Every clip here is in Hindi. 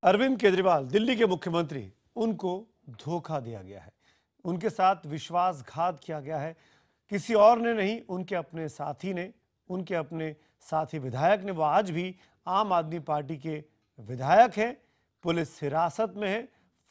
अरविंद केजरीवाल दिल्ली के मुख्यमंत्री, उनको धोखा दिया गया है, उनके साथ विश्वासघात किया गया है। किसी और ने नहीं, उनके अपने साथी ने, उनके अपने साथी विधायक ने। वो आज भी आम आदमी पार्टी के विधायक हैं, पुलिस हिरासत में है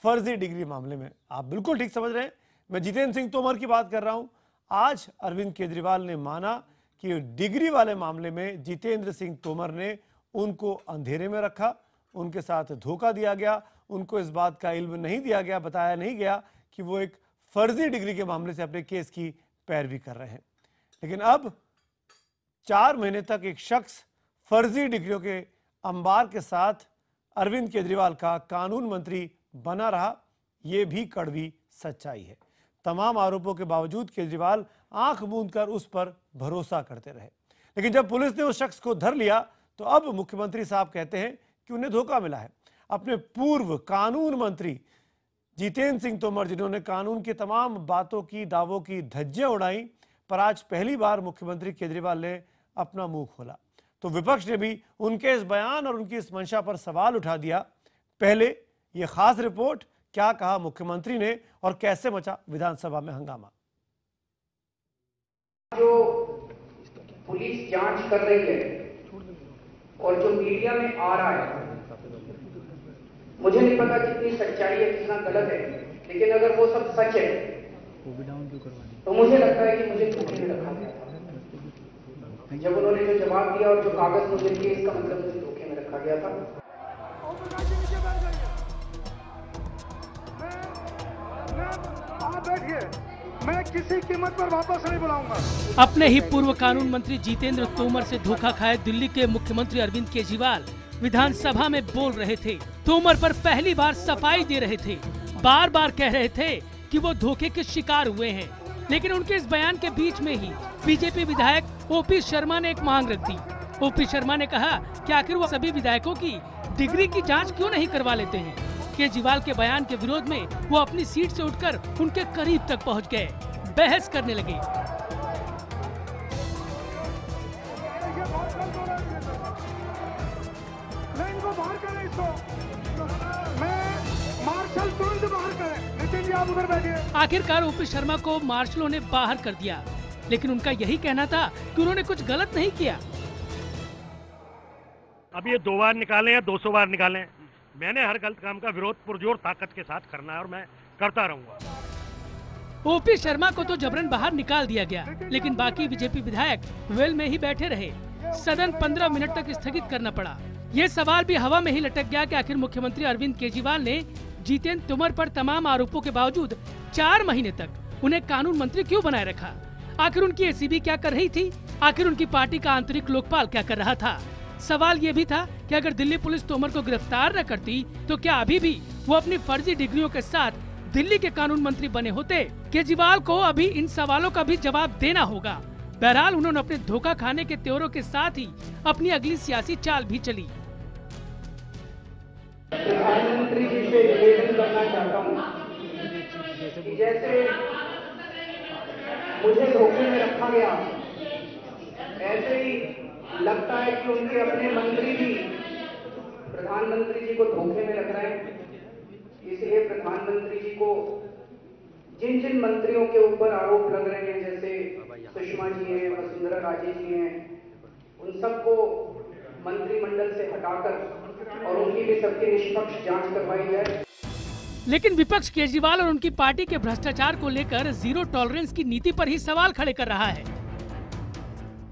फर्जी डिग्री मामले में। आप बिल्कुल ठीक समझ रहे हैं, मैं जितेंद्र सिंह तोमर की बात कर रहा हूं। आज अरविंद केजरीवाल ने माना कि डिग्री वाले मामले में जितेंद्र सिंह तोमर ने उनको अंधेरे में रखा, उनके साथ धोखा दिया गया, उनको इस बात का इल्म नहीं दिया गया, बताया नहीं गया कि वो एक फर्जी डिग्री के मामले से अपने केस की पैरवी कर रहे हैं। लेकिन अब 4 महीने तक एक शख्स फर्जी डिग्रियों के अंबार के साथ अरविंद केजरीवाल का कानून मंत्री बना रहा, ये भी कड़वी सच्चाई है। तमाम आरोपों के बावजूद केजरीवाल आंख मूंद कर उस पर भरोसा करते रहे। लेकिन जब पुलिस ने उस शख्स को धर लिया तो अब मुख्यमंत्री साहब कहते हैं कि उन्हें धोखा मिला है। अपने पूर्व कानून मंत्री जितेंद्र सिंह तोमर, जिन्होंने कानून की तमाम बातों की, दावों की धज्जियां उड़ाई, पर आज पहली बार मुख्यमंत्री केजरीवाल ने अपना मुंह खोला तो विपक्ष ने भी उनके इस बयान और उनकी इस मंशा पर सवाल उठा दिया। पहले यह खास रिपोर्ट, क्या कहा मुख्यमंत्री ने और कैसे मचा विधानसभा में हंगामा। जो पुलिस जांच कर रही है और जो मीडिया में आ रहा है, मुझे नहीं पता कितनी सच्चाई है, कितना गलत है, लेकिन अगर वो सब सच है तो मुझे लगता है कि मुझे धोखे में रखा गया था। जब उन्होंने जो जवाब दिया और जो कागज मुझे दिए, इसका मतलब मुझे धोखे में रखा गया था। आप बैठिए, मैं किसी कीमत पर वापस नहीं बुलाऊंगा। अपने ही पूर्व कानून मंत्री जितेंद्र तोमर से धोखा खाए दिल्ली के मुख्यमंत्री अरविंद केजरीवाल विधानसभा में बोल रहे थे। तोमर पर पहली बार सफाई दे रहे थे, बार बार कह रहे थे कि वो धोखे के शिकार हुए हैं। लेकिन उनके इस बयान के बीच में ही बीजेपी विधायक ओपी शर्मा ने एक मांग रख दी। ओपी शर्मा ने कहा कि आखिर वो सभी विधायकों की डिग्री की जांच क्यों नहीं करवा लेते हैं। केजरीवाल के बयान के विरोध में वो अपनी सीट से उठकर उनके करीब तक पहुंच गए, बहस करने लगे। इनको बाहर करें, इसको मैं मार्शल तुरंत बाहर करें। नितिन जी आप उधर बैठिए। आखिरकार ओपी शर्मा को मार्शलों ने बाहर कर दिया, लेकिन उनका यही कहना था कि उन्होंने कुछ गलत नहीं किया। अब ये 2 बार निकालें या 200 बार निकालें, मैंने हर गलत काम का विरोध पुरजोर ताकत के साथ करना है और मैं करता रहूंगा। ओपी शर्मा को तो जबरन बाहर निकाल दिया गया, लेकिन बाकी बीजेपी विधायक वेल में ही बैठे रहे। सदन 15 मिनट तक स्थगित करना पड़ा। ये सवाल भी हवा में ही लटक गया कि आखिर मुख्यमंत्री अरविंद केजरीवाल ने जितेंद्र तोमर पर तमाम आरोपों के बावजूद 4 महीने तक उन्हें कानून मंत्री क्यों बनाए रखा। आखिर उनकी एसीबी क्या कर रही थी, आखिर उनकी पार्टी का आंतरिक लोकपाल क्या कर रहा था। सवाल ये भी था कि अगर दिल्ली पुलिस तोमर को गिरफ्तार न करती तो क्या अभी भी वो अपनी फर्जी डिग्रियों के साथ दिल्ली के कानून मंत्री बने होते। केजरीवाल को अभी इन सवालों का भी जवाब देना होगा। बहरहाल उन्होंने अपने धोखा खाने के त्योहारों के साथ ही अपनी अगली सियासी चाल भी चली। प्रधानमंत्री जी से निवेदन करना चाहता हूँ कि जैसे मुझे धोखे में रखा गया, ऐसे ही लगता है कि उनके अपने मंत्री भी प्रधानमंत्री जी को धोखे में रख रहे हैं। इसलिए प्रधानमंत्री जी को जिन जिन मंत्रियों के ऊपर आरोप लग रहे हैं, जैसे सुषमा जी हैं, वसुंधरा राजे जी हैं, उन सबको मंत्रिमंडल से हटाकर और उनकी भी सबकी निष्पक्ष जांच करवाई जाए। लेकिन विपक्ष केजरीवाल और उनकी पार्टी के भ्रष्टाचार को लेकर जीरो टॉलरेंस की नीति पर ही सवाल खड़े कर रहा है।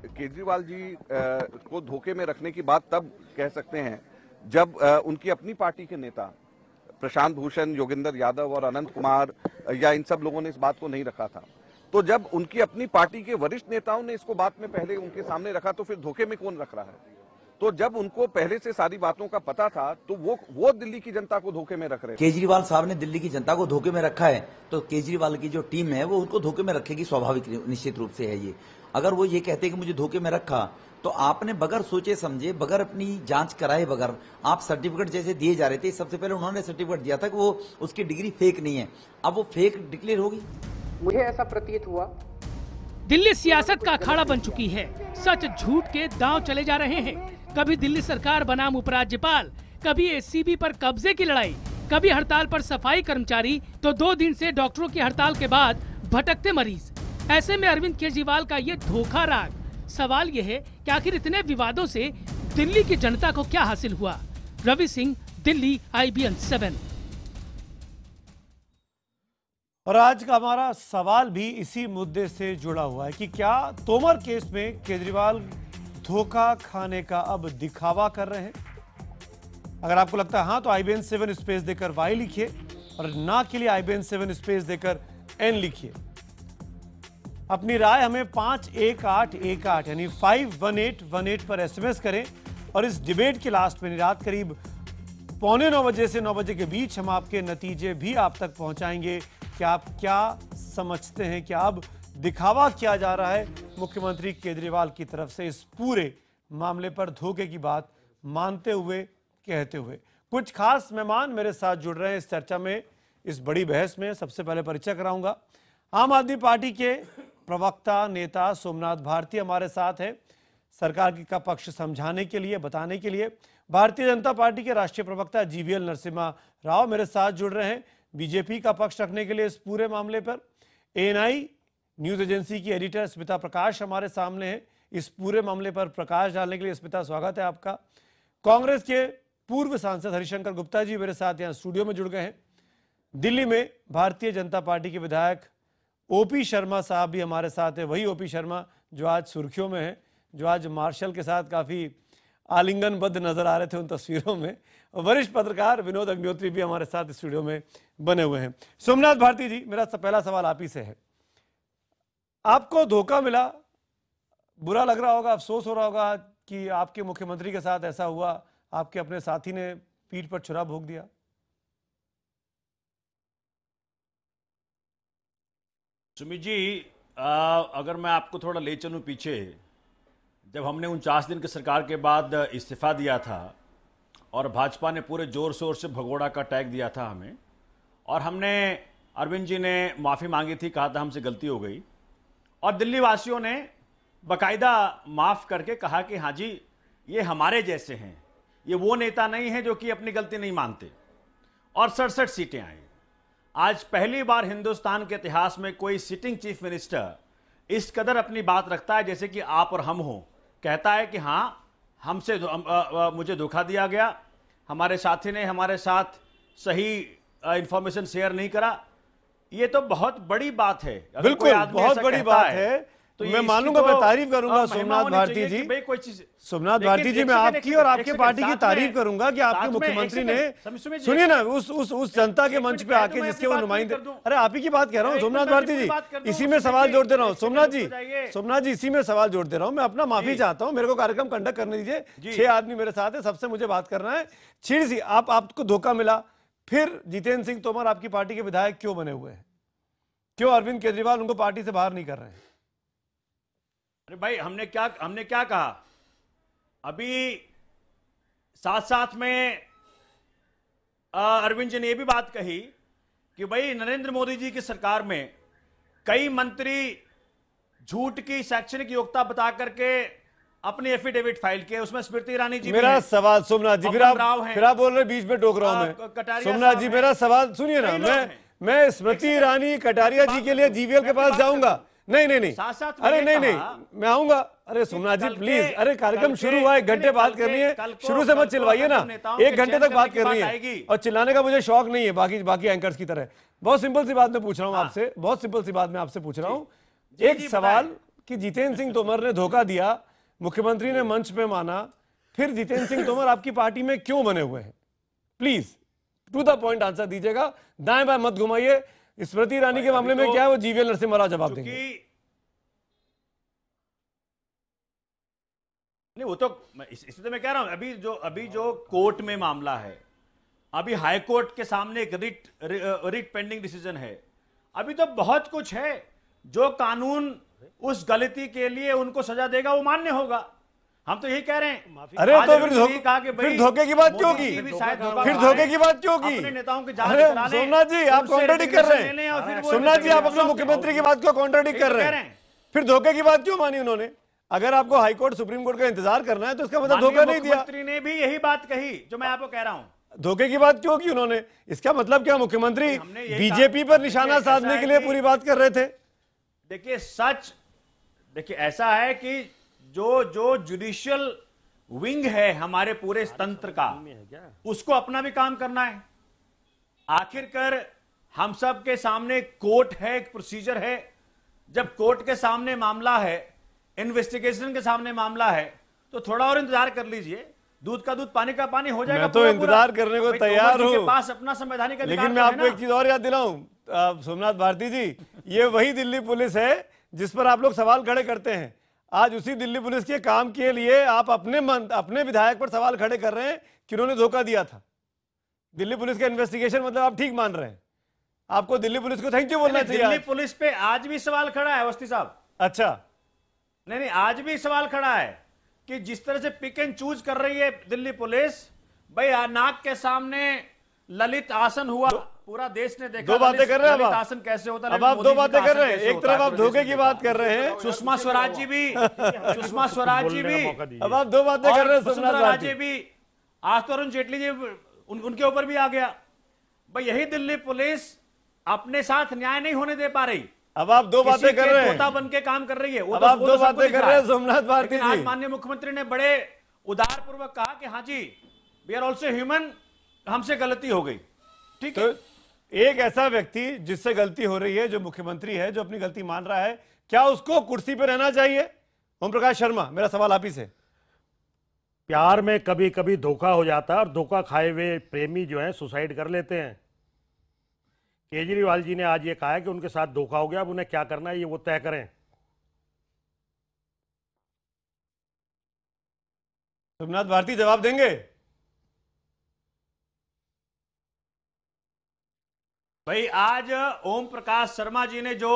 केजरीवाल जी को धोखे में रखने की बात तब कह सकते हैं जब उनकी अपनी पार्टी के नेता प्रशांत भूषण, योगेंद्र यादव और अनंत कुमार या इन सब लोगों ने इस बात को नहीं रखा था। तो जब उनकी अपनी पार्टी के वरिष्ठ नेताओं ने इसको बात में पहले उनके सामने रखा तो फिर धोखे में कौन रख रहा है। तो जब उनको पहले से सारी बातों का पता था तो वो दिल्ली की जनता को धोखे में रख रहे हैं। केजरीवाल साहब ने दिल्ली की जनता को धोखे में रखा है तो केजरीवाल की जो टीम है वो उनको धोखे में रखेगी, स्वाभाविक निश्चित रूप से है ये। अगर वो ये कहते हैं कि मुझे धोखे में रखा तो आपने बगैर सोचे समझे, बगैर अपनी जांच कराए बगैर आप सर्टिफिकेट जैसे दिए जा रहे थे। सबसे पहले उन्होंने सर्टिफिकेट दिया था कि वो उसकी डिग्री फेक नहीं है, अब वो फेक डिक्लेयर होगी। मुझे ऐसा प्रतीत हुआ दिल्ली सियासत का अखाड़ा बन चुकी है। सच झूठ के दांव चले जा रहे हैं। कभी दिल्ली सरकार बनाम उपराज्यपाल, कभी एसीबी पर कब्जे की लड़ाई, कभी हड़ताल पर सफाई कर्मचारी, तो 2 दिन से डॉक्टरों की हड़ताल के बाद भटकते मरीज। ऐसे में अरविंद केजरीवाल का ये धोखा राग। सवाल ये है कि आखिर इतने विवादों से दिल्ली की जनता को क्या हासिल हुआ। रवि सिंह, दिल्ली, IBN 7। और आज का हमारा सवाल भी इसी मुद्दे से जुड़ा हुआ है कि क्या तोमर केस में केजरीवाल धोखा खाने का अब दिखावा कर रहे हैं? अगर आपको लगता है हाँ, तो IBN 7 स्पेस देकर Y लिखिए और ना के लिए IBN 7 स्पेस देकर N लिखिए। अपनी राय हमें 51818 यानी 51818 पर SMS करें और इस डिबेट के लास्ट में रात करीब 8:45 बजे से 9 बजे के बीच हम आपके नतीजे भी आप तक पहुंचाएंगे कि आप क्या समझते हैं कि अब दिखावा किया जा रहा है मुख्यमंत्री केजरीवाल की तरफ से इस पूरे मामले पर धोखे की बात मानते हुए, कहते हुए। कुछ खास मेहमान मेरे साथ जुड़ रहे हैं इस चर्चा में, इस बड़ी बहस में। सबसे पहले परिचय कराऊंगा। आम आदमी पार्टी के प्रवक्ता नेता सोमनाथ भारती हमारे साथ हैं, सरकार का पक्ष समझाने के लिए, बताने के लिए। भारतीय जनता पार्टी के राष्ट्रीय प्रवक्ता GVL नरसिम्हा राव मेरे साथ जुड़ रहे हैं, बीजेपी का पक्ष रखने के लिए इस पूरे मामले पर। ANI न्यूज एजेंसी की एडिटर स्मिता प्रकाश हमारे सामने है, इस पूरे मामले पर प्रकाश डालने के लिए। स्मिता, स्वागत है आपका। कांग्रेस के पूर्व सांसद हरिशंकर गुप्ता जी मेरे साथ यहाँ स्टूडियो में जुड़ गए हैं। दिल्ली में भारतीय जनता पार्टी के विधायक OP शर्मा साहब भी हमारे साथ है, वही OP शर्मा जो आज सुर्खियों में है, जो आज मार्शल के साथ काफी आलिंगनबद्ध नजर आ रहे थे उन तस्वीरों में। वरिष्ठ पत्रकार विनोद अग्निहोत्री भी हमारे साथ स्टूडियो में बने हुए हैं। सोमनाथ भारती जी, मेरा पहला सवाल आप ही से है। आपको धोखा मिला, बुरा लग रहा होगा, अफसोस हो रहा होगा कि आपके मुख्यमंत्री के साथ ऐसा हुआ, आपके अपने साथी ने पीठ पर छुरा भोंक दिया। सुमित जी, अगर मैं आपको थोड़ा ले चलूं पीछे, जब हमने 49 दिन की सरकार के बाद इस्तीफा दिया था और भाजपा ने पूरे जोर शोर से भगोड़ा का टैग दिया था हमें, और हमने, अरविंद जी ने माफ़ी मांगी थी, कहा था हमसे गलती हो गई, और दिल्ली वासियों ने बाकायदा माफ़ करके कहा कि हाँ जी, ये हमारे जैसे हैं, ये वो नेता नहीं है जो कि अपनी गलती नहीं मानते, और 67 सीटें आई। आज पहली बार हिंदुस्तान के इतिहास में कोई सिटिंग चीफ मिनिस्टर इस कदर अपनी बात रखता है जैसे कि आप और हम हो। कहता है कि हाँ, हमसे मुझे धोखा दिया गया, हमारे साथी ने हमारे साथ सही इंफॉर्मेशन शेयर नहीं करा। ये तो बहुत बड़ी बात है। बिल्कुल, बहुत बड़ी बात है। तो मैं मानूंगा, मैं तारीफ करूंगा सोमनाथ भारती जी। कोई चीज, सोमनाथ भारती जी, मैं आपकी और आपके पार्टी की तारीफ करूंगा कि आपके मुख्यमंत्री ने, सुनिए ना, उस जनता के मंच पे आके जिसके वो नुमाइंदे, अरे आप ही की बात कह रहा हूँ सोमनाथ भारती जी, इसी में सवाल जोड़ दे रहा हूँ। सोमनाथ जी, इसी में सवाल जोड़ दे रहा हूँ। मैं अपना माफी चाहता हूँ, मेरे को कार्यक्रम कंडक्ट करने दीजिए। 6 आदमी मेरे साथ है, सबसे मुझे बात करना है। छिड़ सी, आपको धोखा मिला, फिर जितेंद्र सिंह तोमर आपकी पार्टी के विधायक क्यों बने हुए हैं? क्यों अरविंद केजरीवाल उनको पार्टी से बाहर नहीं कर रहे हैं? अरे भाई, हमने क्या कहा? अभी साथ साथ में अरविंद जी ने यह भी बात कही कि भाई नरेंद्र मोदी जी की सरकार में कई मंत्री झूठ की शैक्षणिक योग्यता बता करके अपनी एफिडेविट फाइल किए, उसमें स्मृति ईरानी जी। मेरा सवाल सोमनाथ जी, फिर आप बोल रहे बीच में टोक रहा हूं मैं। सोमनाथ जी, मेरा सवाल सुनिए ना, मैं स्मृति ईरानी कटारिया जी के लिए GVL के पास जाऊंगा। नहीं, अरे नहीं, मैं आऊंगा। अरे सोमनाथ जी प्लीज, अरे कार्यक्रम शुरू हुआ, 1 घंटे बात करनी है, शुरू से मत चिल्लाइए ना, 1 घंटे तक बात करनी है, और चिल्लाने का मुझे शौक नहीं है बाकी एंकर्स की तरह। बहुत सिंपल सी बात मैं पूछ रहा हूँ आपसे, बहुत सिंपल सी बात मैं आपसे पूछ रहा हूँ। एक सवाल कि जितेंद्र सिंह तोमर ने धोखा दिया, मुख्यमंत्री ने मंच पे माना, फिर जितेंद्र सिंह तोमर आपकी पार्टी में क्यों बने हुए हैं? Please to the point answer दीजिएगा, दाएं बाएं मत घुमाइए। स्मृति ईरानी के मामले में क्या है वो GVL नरसिम्हा राव जवाब देंगे। नहीं, वो तो इसलिए तो मैं कह रहा हूं, अभी जो कोर्ट में मामला है, अभी हाई कोर्ट के सामने एक रिट पेंडिंग डिसीजन है, अभी तो बहुत कुछ है। जो कानून उस गलती के लिए उनको सजा देगा वो मान्य होगा। हम तो यही कह रहे हैं। अरे तो फिर धोखे की बात क्यों की? फिर धोखे की बात क्यों की? नेताओं के सोमनाथ जी, आप कॉन्ट्राडिक्ट कर रहे हैं। सोमनाथ जी, आप अपने मुख्यमंत्री की बात क्यों कॉन्ट्राडिक्ट कर रहे हैं? फिर धोखे की बात क्यों मानी उन्होंने? अगर आपको हाई कोर्ट सुप्रीम कोर्ट का इंतजार करना है तो इसका मतलब धोखा नहीं दिया। मुख्यमंत्री ने भी यही बात कही जो मैं आपको कह रहा हूं। धोखे की बात क्यों की उन्होंने? इसका मतलब क्या मुख्यमंत्री बीजेपी पर निशाना साधने के लिए पूरी बात कर रहे थे? देखिए सच, देखिए ऐसा है कि जो जुडिशियल विंग है हमारे पूरे तंत्र का, उसको अपना भी काम करना है। आखिरकार हम सब के सामने कोर्ट है, एक प्रोसीजर है। जब कोर्ट के सामने मामला है, इन्वेस्टिगेशन के सामने मामला है, तो थोड़ा और इंतजार कर लीजिए। दूध का दूध पानी का पानी हो जाएगा। मैं तो इंतजार करने को तैयार हूं। के पास अपना संवैधानिक अधिकार, लेकिन मैं आपको एक चीज और याद दिलाऊं सोमनाथ भारती जी, ये वही दिल्ली पुलिस है जिस पर आप लोग सवाल खड़े करते हैं। आज उसी दिल्ली पुलिस के काम के लिए आप अपने विधायक पर सवाल खड़े कर रहे हैं कि उन्होंने धोखा दिया था। दिल्ली पुलिस का इन्वेस्टिगेशन मतलब आप ठीक मान रहे हैं? आपको दिल्ली पुलिस को थैंक यू बोलना चाहिए। दिल्ली पुलिस पे आज भी सवाल खड़ा है अवस्थी साहब। अच्छा, नहीं, आज भी सवाल खड़ा है कि जिस तरह से पिक एंड चूज कर रही है दिल्ली पुलिस। भाई नाक के सामने ललित आसन हुआ, पूरा देश ने देखा। दो बातें कर रहे हैं ललित आसन कैसे होता है। अब आप दो बातें कर रहे हैं। एक तरफ आप धोखे की बात कर रहे हैं, सुषमा स्वराज जी भी अब आप दो बातें कर रहे हैं। वसुंधरा राजे भी, आज तो अरुण जेटली जी उनके ऊपर भी आ गया। भाई यही दिल्ली पुलिस अपने साथ न्याय नहीं होने दे पा रही। अब आप दो बातें कर रहे हैं, तोता बन के काम कर रही है। अब आप दो बातें कर रहे हैं सोमनाथ भारती आज जी। माननीय मुख्यमंत्री ने बड़े उदार पूर्वक कहा कि हाँ जी, वी आर ऑल्सो ह्यूमन, हमसे गलती हो गई। ठीक है, एक ऐसा व्यक्ति जिससे गलती हो रही है, जो मुख्यमंत्री है, जो अपनी गलती मान रहा है, क्या उसको कुर्सी पर रहना चाहिए? ओम प्रकाश शर्मा, मेरा सवाल आप ही से। प्यार में कभी कभी धोखा हो जाता है और धोखा खाए हुए प्रेमी जो है सुसाइड कर लेते हैं। केजरीवाल जी ने आज ये कहा है कि उनके साथ धोखा हो गया, अब उन्हें क्या करना है ये वो तय करें। सोमनाथ भारती जवाब देंगे? भाई आज ओम प्रकाश शर्मा जी ने जो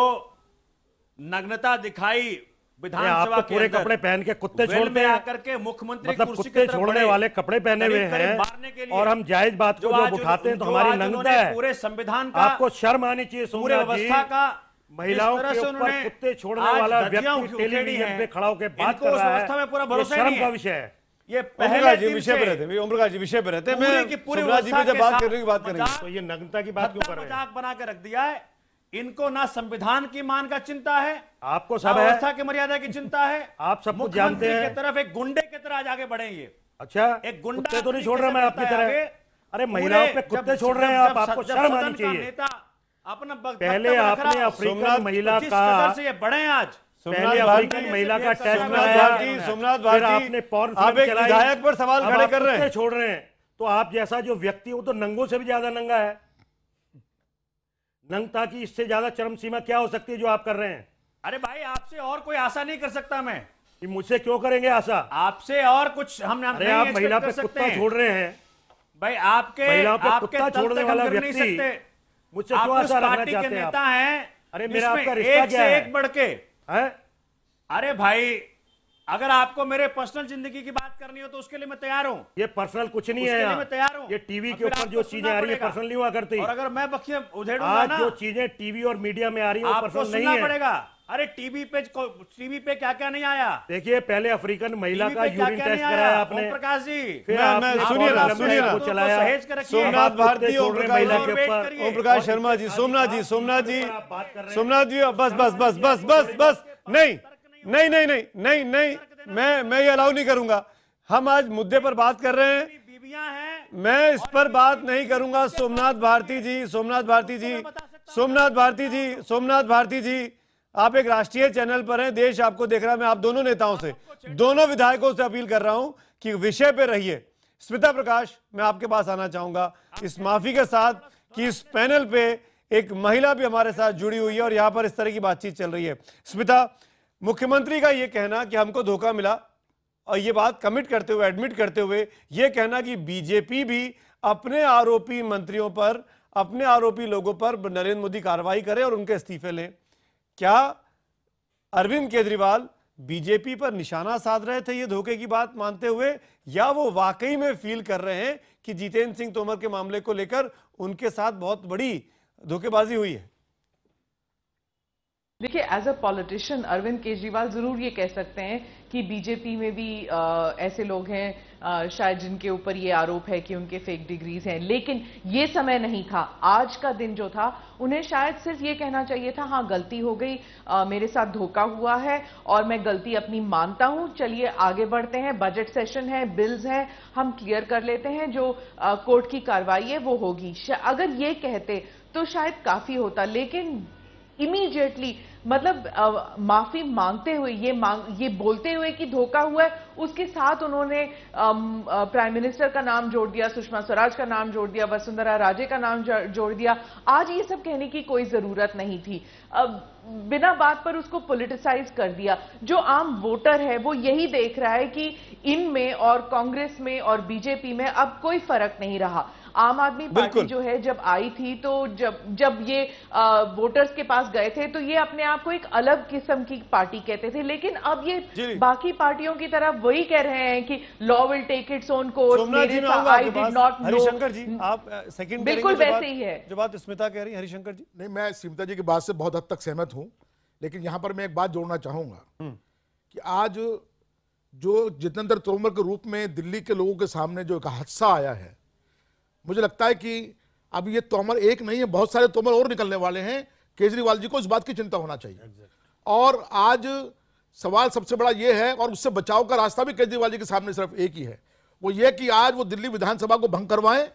नग्नता दिखाई विधानसभा आप तो पूरे कपड़े पहन के कुत्ते छोड़ते हैं, आकर के मुख्यमंत्री मतलब कुत्ते छोड़ने वाले कपड़े पहने हुए हैं, और हम जायज बात को जब उठाते हैं तो हमारी नग्नता है। पूरे संविधान का, आपको शर्म आनी चाहिए पूरे सोमनाथ जी। व्यवस्था का महिलाओं के ऊपर कुत्ते छोड़ने वाला व्यक्ति टेलीविजन पे खड़ा होकर बात कर रहा है, पूरा ये भरोसा शर्म का विषय है। ये पहले जी विषय पे रहते हैं, ओम प्रकाश जी विषय पे रहते हैं। मैं सोमनाथ जी पे जब बात करने की बात करेंगे तो ये नग्नता की बात क्यों कर रहे हैं? मजाक बना के रख दिया है। इनको ना संविधान की मान का चिंता है, आपको सब है, व्यवस्था की मर्यादा की चिंता है। आप सब कुछ जानते हैं। की तरफ एक गुंडे की तरह आज आगे बढ़ेंगे। अच्छा, एक गुंडा कुत्ते तो नहीं छोड़ रहा मैं आपकी तरह। अरे महिलाओं पे कुत्ते छोड़ रहे हैं आप, आपको शर्म आनी चाहिए। अपना पहले आपने अफ्रीकन महिला का, से ये बढ़े आज, पहले अफ्रीकन महिला का टेस्ट कराया, सोमनाथ फिर भारती आपने पॉर्न आप फिल्म एक चलाई, विधायक पर सवाल अब खड़े आप कर रहे हैं। कुत्ते छोड़ रहे हैं। तो आप जैसा जो व्यक्ति वो तो नंगों से भी ज्यादा नंगा है। नंगता की इससे ज्यादा चरम सीमा क्या हो सकती है जो आप कर रहे हैं? अरे भाई आपसे और कोई आशा नहीं कर सकता मैं। कि मुझसे क्यों करेंगे आशा? आपसे और कुछ हम अरे नहीं आप expect महिला कर पे सकते कुत्ता हैं। छोड़ रहे हैं, भाई आपके महिलाओं पे आपके कुत्ता तल छोड़ने तक वाला हम गिर नहीं व्यक्ति सकते। मुझसे आप क्यों उस आशा रखना पार्टी के चाहते हैं आप? नेता हैं। अरे मेरा इसमें आपका रिश्ता एक क्या से है? एक बढ़ के हैं? अरे भाई अगर आपको मेरे पर्सनल जिंदगी की बात करनी हो तो उसके लिए मैं तैयार हूं। ये पर्सनल कुछ नहीं उसके है लिए यहाँ। मैं तैयार हूं। ये टीवी और के फिर ऊपर आपको जो सुनना चीजें आ रही है पड़ेगा। पर्सनल नहीं हुआ करती। और अगर मैं बखिया उधेड़ूंगा आज ना, जो चीजें टीवी और मीडिया में आ रही है वो आपको पर्सनल नहीं सुनना है। पड़ेगा। अरे टीवी पे क्या क्या नहीं आया। देखिए पहले अफ्रीकन महिला टीवी का पे क्या यूरिन क्या टेस्ट नहीं कराया आया। आपने, ओम प्रकाश जी फिर मैं आपने सुनिए ना, आपने सुनिए ना। को चलाया। सहेज के रखिए। सोमनाथ भारती, ओम छोड़ रहे प्रकाश महिला और के वेट ऊपर। करिए। ओम प्रकाश शर्मा जी, सोमनाथ जी, सोमनाथ जी, आप बात कर रहे हैं। सोमनाथ जी, बस बस बस बस बस बस नहीं नहीं नहीं नहीं नहीं नहीं, मैं ये अलाउ नहीं करूंगा। हम आज मुद्दे पर बात कर रहे हैं, बीबियां हैं। मैं इस पर बात नहीं करूंगा। सोमनाथ भारती जी, सोमनाथ भारती जी, सोमनाथ भारती जी, सोमनाथ भारती जी, आप एक राष्ट्रीय चैनल पर हैं, देश आपको देख रहा है। मैं आप दोनों नेताओं से, दोनों विधायकों से अपील कर रहा हूं कि विषय पे रहिए। स्मिता प्रकाश, मैं आपके पास आना चाहूंगा इस माफी के साथ कि इस पैनल पे एक महिला भी हमारे साथ जुड़ी हुई है और यहां पर इस तरह की बातचीत चल रही है। स्मिता, मुख्यमंत्री का यह कहना कि हमको धोखा मिला और ये बात कमिट करते हुए, एडमिट करते हुए यह कहना कि बीजेपी भी अपने आरोपी मंत्रियों पर, अपने आरोपी लोगों पर नरेंद्र मोदी कार्रवाई करे और उनके इस्तीफे लें। क्या अरविंद केजरीवाल बीजेपी पर निशाना साध रहे थे ये धोखे की बात मानते हुए, या वो वाकई में फील कर रहे हैं कि जितेंद्र सिंह तोमर के मामले को लेकर उनके साथ बहुत बड़ी धोखेबाजी हुई है? देखिए, as a politician Arvind Kejriwal जरूर ये कह सकते हैं कि बीजेपी में भी ऐसे लोग हैं शायद जिनके ऊपर ये आरोप है कि उनके फेक डिग्रीज हैं, लेकिन ये समय नहीं था। आज का दिन जो था, उन्हें शायद सिर्फ ये कहना चाहिए था, हाँ गलती हो गई, मेरे साथ धोखा हुआ है और मैं गलती अपनी मानता हूं, चलिए आगे बढ़ते हैं, बजट सेशन है, बिल्स हैं, हम क्लियर कर लेते हैं, जो कोर्ट की कार्रवाई है वो होगी। अगर ये कहते तो शायद काफी होता, लेकिन इमीडिएटली मतलब माफी मांगते हुए, ये बोलते हुए कि धोखा हुआ है, उसके साथ उन्होंने प्राइम मिनिस्टर का नाम जोड़ दिया, सुषमा स्वराज का नाम जोड़ दिया, वसुंधरा राजे का नाम जोड़ दिया। आज ये सब कहने की कोई जरूरत नहीं थी, बिना बात पर उसको पॉलिटिसाइज कर दिया। जो आम वोटर है वो यही देख रहा है कि इनमें और कांग्रेस में और बीजेपी में अब कोई फर्क नहीं रहा। आम आदमी पार्टी जो है जब आई थी, तो जब ये वोटर्स के पास गए थे तो ये अपने आप को एक अलग किस्म की पार्टी कहते थे, लेकिन अब ये बाकी पार्टियों की तरह वही कह रहे हैं कि law will take its own course. I did not know. Harishankar ji, आप सेकंड बिल्कुल वैसे ही है जो बात स्मिता कह रही है। हरिशंकर जी, नहीं, मैं स्मिता जी की बात से बहुत हद तक सहमत हूं, लेकिन यहां पर मैं एक बात जोड़ना चाहूंगा कि आज जो जितेंद्र तोमर के रूप में दिल्ली के लोगों के सामने जो एक हादसा आया है, मुझे लगता है कि अब ये तोमर एक नहीं है, बहुत सारे तोमर और निकलने वाले हैं। केजरीवाल जी को इस बात की चिंता होना चाहिए। और आज सवाल सबसे बड़ा ये है, और उससे बचाव का रास्ता भी केजरीवाल जी के सामने सिर्फ एक ही है, वो ये कि आज वो दिल्ली विधानसभा को भंग करवाएं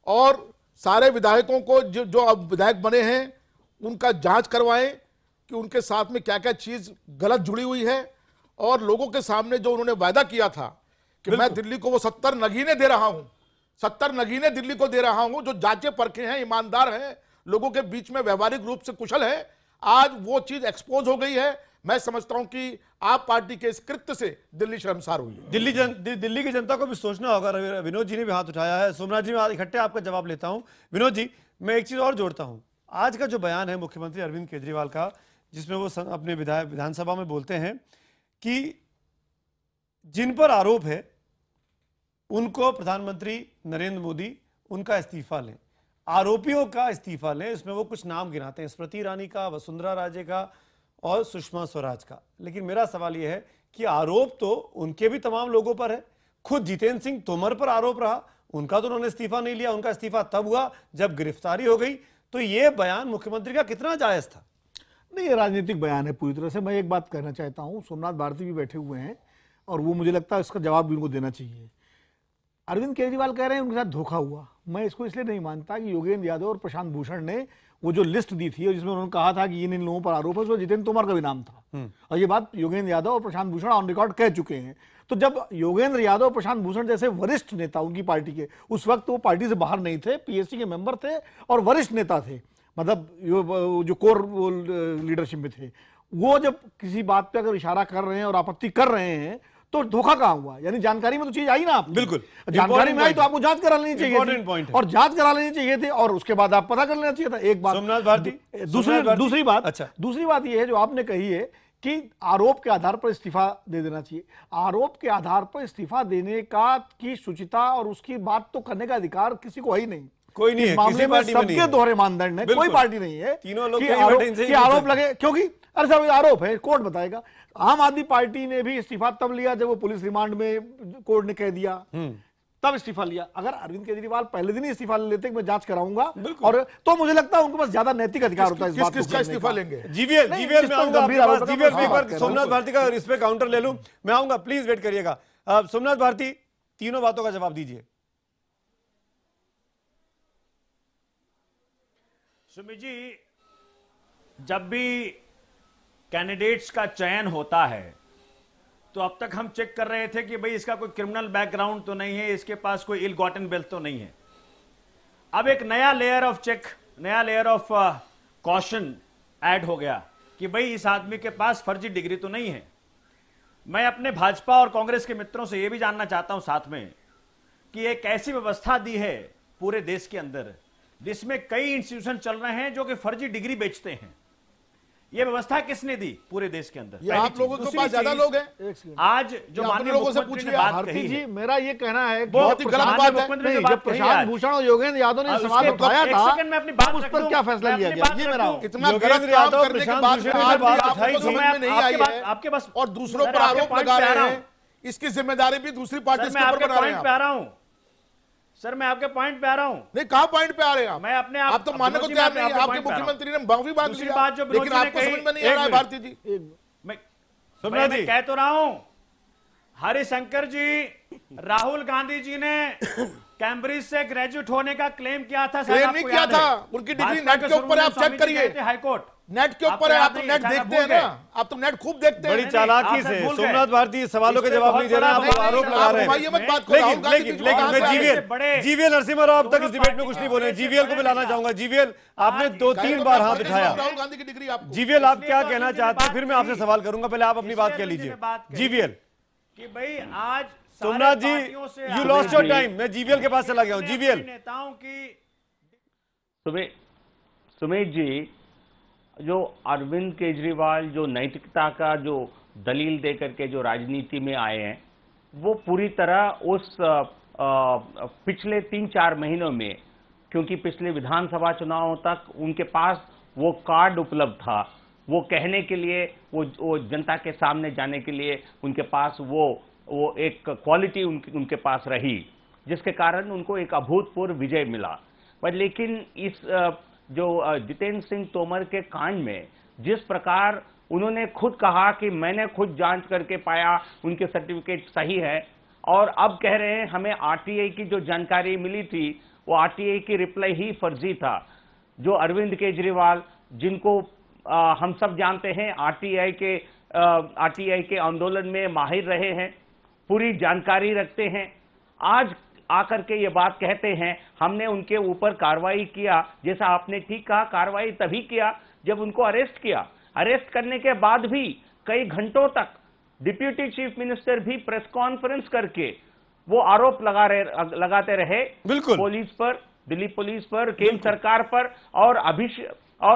और सारे विधायकों को जो अब विधायक बने हैं उनका जांच करवाएं कि उनके साथ में क्या क्या चीज गलत जुड़ी हुई है, और लोगों के सामने जो उन्होंने वायदा किया था कि मैं दिल्ली को वो 70 नगीने दे रहा हूं, 70 नगीने दिल्ली को दे रहा हूं, जो जांचे परखे हैं, ईमानदार हैं, लोगों के बीच में व्यवहारिक रूप से कुशल है, आज वो चीज एक्सपोज हो गई है। मैं समझता हूं कि आप पार्टी के इस कृत्य से दिल्ली शर्मसार हुई है। दिल्ली की जनता को भी सोचना होगा। विनोद जी ने भी हाथ उठाया है। सोमनाथ जी, मैं इकट्ठे आपका जवाब लेता हूं। विनोद जी, मैं एक चीज और जोड़ता हूं। आज का जो बयान है मुख्यमंत्री अरविंद केजरीवाल का, जिसमें वो अपने विधानसभा में बोलते हैं कि जिन पर आरोप है उनको प्रधानमंत्री नरेंद्र मोदी उनका इस्तीफा लें, आरोपियों का इस्तीफा लें। इसमें वो कुछ नाम गिनाते हैं, स्मृति ईरानी का, वसुंधरा राजे का और सुषमा स्वराज का। लेकिन मेरा सवाल यह है कि आरोप तो उनके भी तमाम लोगों पर है। खुद जितेंद्र सिंह तोमर पर आरोप रहा, उनका तो उन्होंने इस्तीफा नहीं लिया, उनका इस्तीफा तब हुआ जब गिरफ्तारी हो गई। तो यह बयान मुख्यमंत्री का कितना जायज था? नहीं, ये राजनीतिक बयान है पूरी तरह से। मैं एक बात कहना चाहता हूं, सोमनाथ भारती भी बैठे हुए हैं और वो मुझे लगता है इसका जवाब भी उनको देना चाहिए। अरविंद केजरीवाल कह रहे हैं उनके साथ धोखा हुआ। मैं इसको इसलिए नहीं मानता कि योगेंद्र यादव और प्रशांत भूषण ने वो जो लिस्ट दी थी और जिसमें उन्होंने कहा था कि इन लोगों पर आरोप है, उसमें जितेंद्र तोमर का भी नाम था, और ये बात योगेंद्र यादव और प्रशांत भूषण ऑन रिकॉर्ड कह चुके हैं। तो जब योगेंद्र यादव और प्रशांत भूषण जैसे वरिष्ठ नेता उनकी पार्टी के, उस वक्त वो पार्टी से बाहर नहीं थे, पीएससी के मेंबर थे और वरिष्ठ नेता थे, मतलब जो कोर लीडरशिप में थे, वो जब किसी बात पे अगर इशारा कर रहे हैं और आपत्ति कर रहे हैं तो धोखा कहां हुआ? यानी जानकारी में तो चीज आई ना आप। बिल्कुल, जानकारी में आई तो आपको जांच करा लेनी चाहिए थी, और जांच करा लेनी चाहिए थी, और उसके बाद आप पता कर लेना चाहिए था। एक बात। सोमनाथ भारती, दूसरी बात, अच्छा, दूसरी बात यह है जो आपने कही है कि आरोप के आधार पर इस्तीफा दे देना चाहिए। आरोप के आधार पर इस्तीफा देने का की शुचिता और उसकी बात तो करने का अधिकार किसी को है ही नहीं। कोई नहीं है, मामले में सबके दोहरे मानदंड है, कोई पार्टी नहीं है तीनों लोग कि आरोप लगे, क्योंकि अरे साहब आरोप है, कोर्ट बताएगा। आम आदमी पार्टी ने भी इस्तीफा तब लिया जब वो पुलिस रिमांड में कोर्ट ने कह दिया, तब इस्तीफा लिया। अगर अरविंद केजरीवाल पहले दिन ही इस्तीफा ले लेते कि मैं जांच कराऊंगा, और तो मुझे लगता है उनको बस ज्यादा नैतिक अधिकार होता है इस बात किसका इस्तीफा लेंगे। जीवीएल में आऊंगा, सोमनाथ भारती का इस पे काउंटर ले लूं, मैं आऊंगा, प्लीज वेट करिएगा। सोमनाथ भारती, तीनों बातों का जवाब दीजिए। सुमित जी, जब भी कैंडिडेट्स का चयन होता है तो अब तक हम चेक कर रहे थे कि भाई इसका कोई क्रिमिनल बैकग्राउंड तो नहीं है, इसके पास कोई इल गॉटन वेल्थ तो नहीं है। अब एक नया लेयर ऑफ चेक, नया लेयर ऑफ कॉशन ऐड हो गया कि भाई इस आदमी के पास फर्जी डिग्री तो नहीं है। मैं अपने भाजपा और कांग्रेस के मित्रों से यह भी जानना चाहता हूं साथ में कि एक ऐसी व्यवस्था दी है पूरे देश के अंदर जिसमें कई इंस्टीट्यूशन चल रहे हैं जो कि फर्जी डिग्री बेचते हैं। ये व्यवस्था किसने दी पूरे देश के अंदर? ये आप लोगों के पास ज्यादा लोग हैं। आज जो माननीय लोगों से मुख्यमंत्री ने पूछिए। बात भारती कही जी, है, मेरा ये कहना है कि बहुत ही गलत बात है। नहीं, जब प्रशांत भूषण और योगेंद्र यादव ने सवाल उठाया था, मैं अपनी बात उस पर क्या फैसला लिया गया? ये मेरा इतना गलत काम करने के बाद आपको समझ में नहीं आई है आपके पास और दूसरों पर आरोप लगा रहे हैं, इसकी जिम्मेदारी भी दूसरी पार्टी के ऊपर बना रहे हैं। पे आ रहा हूं सर, मैं आपके पॉइंट पे आ रहा हूं। नहीं, कहां पॉइंट पे आ रहे हैं आप? मैं अपने आप तो मानने को तैयार नहीं। आपके मुख्यमंत्री ने माफी मांग ली, लेकिन आपको समझ में नहीं आ रहा है भारती जी। मैं कह तो रहा हूं, हरिशंकर जी, राहुल गांधी जी ने कैम्ब्रिज से ग्रेजुएट होने का क्लेम किया था। क्लेम नहीं किया था, उनकी डिग्री नेट के ऊपर आप चेक करिए। हाईकोर्ट नेट के ऊपर है, आप तो नेट देखते हैं ना, आप तो नेट खूब देखते हैं। बड़ी चालाकी से सोमनाथ भारती सवालों के जवाब नहीं दे रहे हैं, आप आरोप लगा रहे हैं। लेकिन जीवीएल नरसिम्हा राव अब तक इस डिबेट में कुछ नहीं बोले। जीवीएल को बुलाना चाहूंगा। जीवीएल, आपने 2-3 बार हाथ उठाया। राहुल गांधी की डिग्री आप जीवीएल, आप क्या कहना चाहते हैं? फिर मैं आपसे सवाल करूंगा, पहले आप अपनी बात कह लीजिए। जीवीएल कि भाई आज सोमनाथ जी, यू लॉस्ट योर टाइम। मैं जीवीएल के पास चला गया हूं। जीवीएल, नेताओं की सुमित जी, जो अरविंद केजरीवाल जो नैतिकता का जो दलील देकर के जो राजनीति में आए हैं, वो पूरी तरह उस पिछले 3-4 महीनों में, क्योंकि पिछले विधानसभा चुनावों तक उनके पास वो कार्ड उपलब्ध था, वो कहने के लिए, वो जनता के सामने जाने के लिए उनके पास वो एक क्वालिटी उनके पास रही, जिसके कारण उनको एक अभूतपूर्व विजय मिला। पर लेकिन इस जो जितेंद्र सिंह तोमर के कांड में जिस प्रकार उन्होंने खुद कहा कि मैंने खुद जांच करके पाया उनके सर्टिफिकेट सही है, और अब कह रहे हैं हमें आरटीआई की जो जानकारी मिली थी वो आरटीआई की रिप्लाई ही फर्जी था। जो अरविंद केजरीवाल, जिनको हम सब जानते हैं आरटीआई के आंदोलन में माहिर रहे हैं, पूरी जानकारी रखते हैं, आज आकर के ये बात कहते हैं हमने उनके ऊपर कार्रवाई किया। जैसा आपने ठीक कहा, कार्रवाई तभी किया जब उनको अरेस्ट किया। अरेस्ट करने के बाद भी कई घंटों तक डिप्यूटी चीफ मिनिस्टर भी प्रेस कॉन्फ्रेंस करके वो आरोप लगाते रहे पुलिस पर, दिल्ली पुलिस पर, केंद्र सरकार पर, और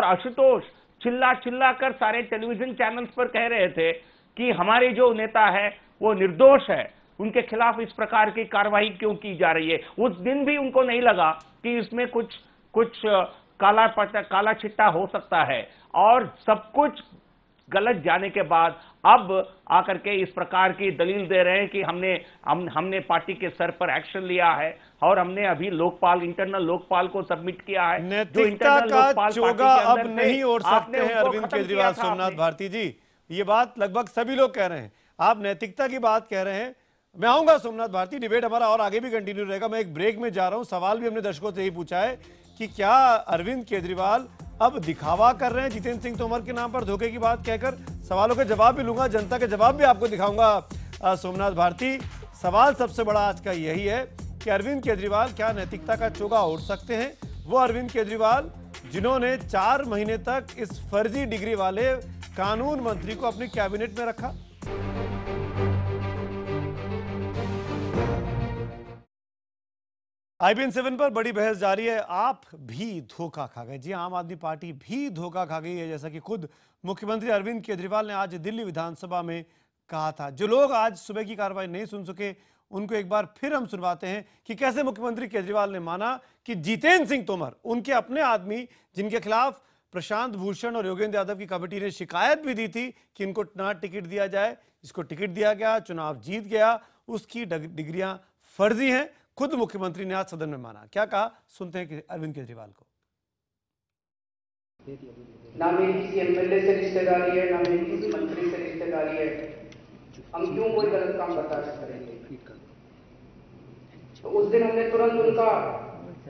आशुतोष चिल्ला कर सारे टेलीविजन चैनल्स पर कह रहे थे कि हमारे जो नेता है वो निर्दोष है, उनके खिलाफ इस प्रकार की कार्रवाई क्यों की जा रही है। उस दिन भी उनको नहीं लगा कि इसमें कुछ काला चिट्टा हो सकता है, और सब कुछ गलत जाने के बाद अब आकर के इस प्रकार की दलील दे रहे हैं कि हमने पार्टी के सर पर एक्शन लिया है, और हमने अभी इंटरनल लोकपाल को सबमिट किया है। नैतिकता का चोगा अब नहीं ओढ़ सकते हैं अरविंद केजरीवाल। सोमनाथ भारती जी, ये बात लगभग सभी लोग कह रहे हैं। आप नैतिकता की बात कह रहे हैं। मैं आऊंगा सोमनाथ भारती, डिबेट हमारा और आगे भी कंटिन्यू रहेगा। मैं एक ब्रेक में जा रहा हूं। सवाल भी हमने दर्शकों से यही पूछा है कि क्या अरविंद केजरीवाल अब दिखावा कर रहे हैं जितेंद्र सिंह तोमर के नाम पर धोखे की बात कहकर? सवालों के जवाब भी लूंगा, जनता के जवाब भी आपको दिखाऊंगा। सोमनाथ भारती, सवाल सबसे बड़ा आज का यही है कि अरविंद केजरीवाल क्या नैतिकता का चोगा ओढ़ सकते हैं? वो अरविंद केजरीवाल जिन्होंने 4 महीने तक इस फर्जी डिग्री वाले कानून मंत्री को अपनी कैबिनेट में रखा। IBN 7 पर बड़ी बहस जारी है। आप भी धोखा खा गए। जी, आम आदमी पार्टी भी धोखा खा गई है, जैसा कि खुद मुख्यमंत्री अरविंद केजरीवाल ने आज दिल्ली विधानसभा में कहा था। जो लोग आज सुबह की कार्रवाई नहीं सुन सके, उनको एक बार फिर हम सुनवाते हैं कि कैसे मुख्यमंत्री केजरीवाल ने माना कि जितेंद्र सिंह तोमर, उनके अपने आदमी, जिनके खिलाफ प्रशांत भूषण और योगेंद्र यादव की कमेटी ने शिकायत भी दी थी कि इनको ना टिकट दिया जाए, इसको टिकट दिया गया, चुनाव जीत गया, उसकी डिग्रियां फर्जी हैं। खुद मुख्यमंत्री ने आज सदन में माना। क्या कहा, सुनते हैं कि अरविंद केजरीवाल को। ना मेरी किसी एमएलए से रिश्तेदारी है, ना मेरी किसी मंत्री से रिश्तेदारी है, हम क्यों कोई गलत काम बर्दाश्त करेंगे? तो उस दिन हमने तुरंत उनका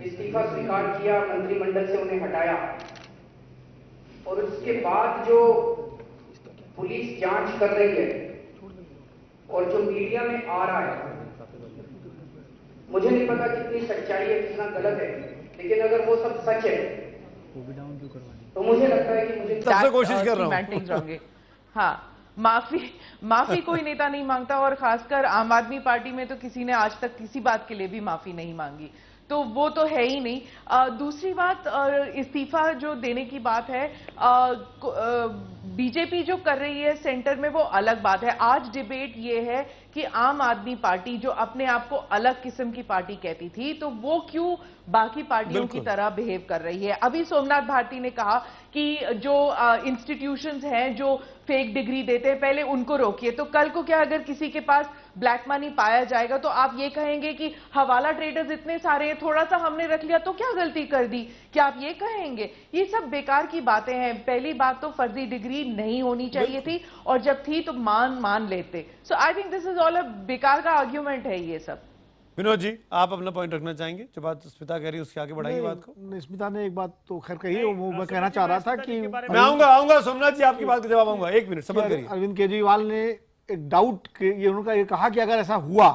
इस्तीफा स्वीकार किया, मंत्रिमंडल से उन्हें हटाया, और उसके बाद जो पुलिस जांच कर रही है और जो मीडिया में आ रहा है, मुझे नहीं पता कितनी सच्चाई है, कितना गलत है, लेकिन अगर वो सब सच है तो मुझे लगता है कि मुझे सबसे कोशिश कर रहा हूं। हाँ, माफी कोई नेता नहीं मांगता, और खासकर आम आदमी पार्टी में तो किसी ने आज तक किसी बात के लिए भी माफी नहीं मांगी। तो वो तो है ही नहीं। दूसरी बात, इस्तीफा जो देने की बात है, बीजेपी जो कर रही है सेंटर में वो अलग बात है। आज डिबेट ये है कि आम आदमी पार्टी जो अपने आप को अलग किस्म की पार्टी कहती थी, तो वो क्यों बाकी पार्टियों की तरह बिहेव कर रही है। अभी सोमनाथ भारती ने कहा कि जो इंस्टीट्यूशंस हैं जो फेक डिग्री देते हैं पहले उनको रोकिए। तो कल को क्या अगर किसी के पास ब्लैक मनी पाया जाएगा तो आप ये कहेंगे कि हवाला ट्रेडर्स इतने सारे हैं, थोड़ा सा हमने रख लिया तो क्या गलती कर दी, क्या आप ये कहेंगे? ये सब बेकार की बातें हैं। पहली बात तो फर्जी डिग्री नहीं होनी चाहिए थी, और जब थी तो मान लेते। So I think this is all a बेकार का आर्ग्यूमेंट है ये सब। विनोद जी, आप अपना पॉइंट रखना चाहेंगे? जो बात स्मिता कह रही है उसके आगे बढ़ाएंगे बात को। स्मिता ने एक बात तो खैर कही, वो मैं कहना चाह रहा था कि मैं आऊंगा सोमनाथ जी, आपकी बात का जवाब आऊंगा। एक मिनट समझ करिए। अरविंद केजरीवाल ने एक डाउट के ये उनका ये कहा कि अगर ऐसा हुआ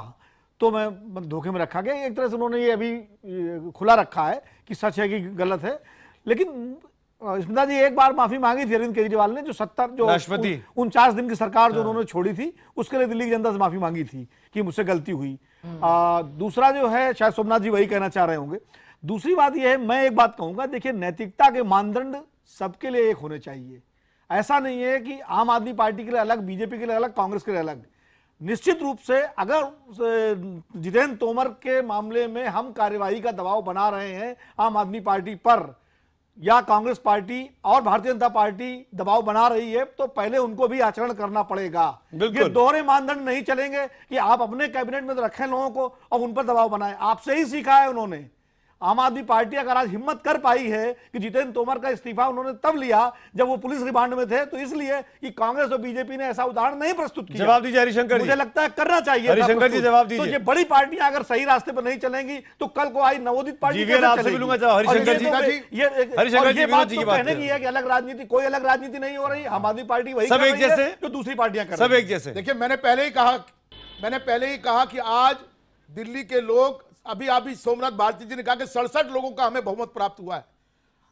तो मैं धोखे में रखा गया। एक तरह से उन्होंने ये अभी खुला रखा है कि सच है कि गलत है। लेकिन स्मिता जी एक बार माफी मांगी थी अरविंद केजरीवाल ने, जो 49 दिन की सरकार जो उन्होंने छोड़ी थी उसके लिए दिल्ली की जनता से माफी मांगी थी कि मुझसे गलती हुई। दूसरा जो है, शायद सोमनाथ जी वही कहना चाह रहे होंगे। दूसरी बात यह है, मैं एक बात कहूंगा, देखिए नैतिकता के मानदंड सबके लिए एक होने चाहिए। ऐसा नहीं है कि आम आदमी पार्टी के लिए अलग, बीजेपी के लिए अलग, कांग्रेस के लिए अलग। निश्चित रूप से अगर जितेंद्र तोमर के मामले में हम कार्यवाही का दबाव बना रहे हैं आम आदमी पार्टी पर, या कांग्रेस पार्टी और भारतीय जनता पार्टी दबाव बना रही है, तो पहले उनको भी आचरण करना पड़ेगा। ये दोहरे मानदंड नहीं चलेंगे कि आप अपने कैबिनेट में तो रखें लोगों को और उन पर दबाव बनाएं। आपसे ही सीखा है उन्होंने। आम आदमी पार्टी अगर आज हिम्मत कर पाई है कि जितेंद्र तोमर का इस्तीफा उन्होंने तब लिया जब वो पुलिस रिमांड में थे, तो इसलिए कि कांग्रेस और बीजेपी ने ऐसा उदाहरण नहीं प्रस्तुत किया। जवाब दीजिए हरिशंकर जी। मुझे लगता है करना चाहिए। हरिशंकर जी जवाब दीजिए। तो ये बड़ी पार्टियां अगर सही रास्ते पर नहीं चलेंगी तो कल को आई नवोदित पार्टी आपसे मिलूंगा। हरिशंकर जी, कहने की है कि अलग राजनीति, कोई अलग राजनीति नहीं हो रही। आम आदमी पार्टी वही सब एक जैसे जो दूसरी पार्टियां कर सब एक जैसे। देखिए मैंने पहले ही कहा कि आज दिल्ली के लोग, अभी सोमनाथ भारती जी ने कहा कि 67 लोगों का हमें बहुमत प्राप्त हुआ है।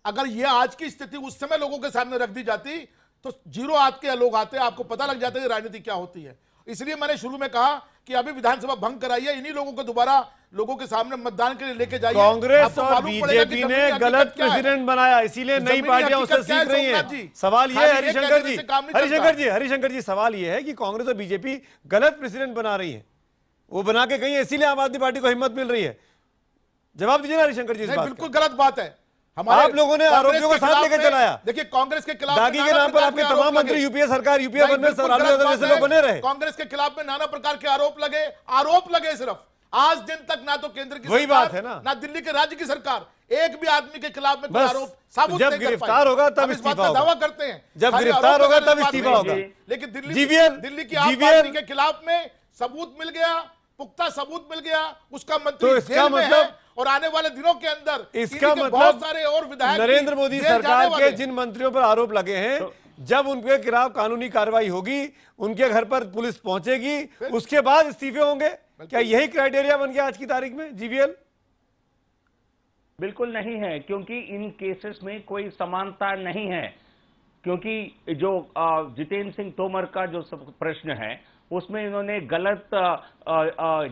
अगर ये आज की स्थिति उस समय लोगों के सामने रख दी जाती तो 0 आते के लोग आते, आपको पता लग जाता है राजनीति क्या होती है। इसलिए मैंने शुरू में कहा कि अभी विधानसभा भंग कराई है, इन्हीं लोगों को दोबारा लोगों के सामने मतदान के लिए लेके जाइए। कांग्रेस और बीजेपी ने गलत प्रेसिडेंट बनाया, इसीलिए नई पार्टियां उससे सीख रही हैं। सवाल ये है हरिशंकर जी, सवाल ये है कि कांग्रेस और बीजेपी गलत प्रेसिडेंट बना रही है, वो बना के गई है, इसीलिए आम आदमी पार्टी को हिम्मत मिल रही है। जवाब दीजिए ना हरिशंकर जी। बिल्कुल गलत बात है। आप लोगों ने आरोपियों को साथ लेकर चलाया। देखिए कांग्रेस के खिलाफ दागी के नाम पर आपके तमाम मंत्री यूपीए सरकार, यूपीए वन में जैसे लोग बने रहे। कांग्रेस के खिलाफ में नाना प्रकार के आरोप लगे सिर्फ आज दिन तक ना तो केंद्र की वही बात है ना दिल्ली के राज्य की सरकार एक भी आदमी के खिलाफ में आरोप साबुत जब गिरफ्तार होगा तब इस्तीफा होगा। दावा करते हैं जब गिरफ्तार होगा तब इस्तीफा होगा। लेकिन दिल्ली की आम पार्टी के खिलाफ में सबूत मिल गया, पुख्ता सबूत मिल गया, उसका मंत्री तो इसका मतलब और आने वाले दिनों के अंदर इसका मतलब बहुत सारे और विधायक नरेंद्र मोदी सरकार के जिन मंत्रियों पर आरोप लगे हैं, जब उनके खिलाफ कानूनी कार्रवाई होगी, उनके घर पर पुलिस पहुंचेगी, उसके बाद इस्तीफे होंगे। क्या यही क्राइटेरिया बन गया आज की तारीख में जीवीएल? बिल्कुल नहीं है, क्योंकि इन केसेस में कोई समानता नहीं है। क्योंकि जो जितेंद्र सिंह तोमर का जो प्रश्न है उसमें इन्होंने गलत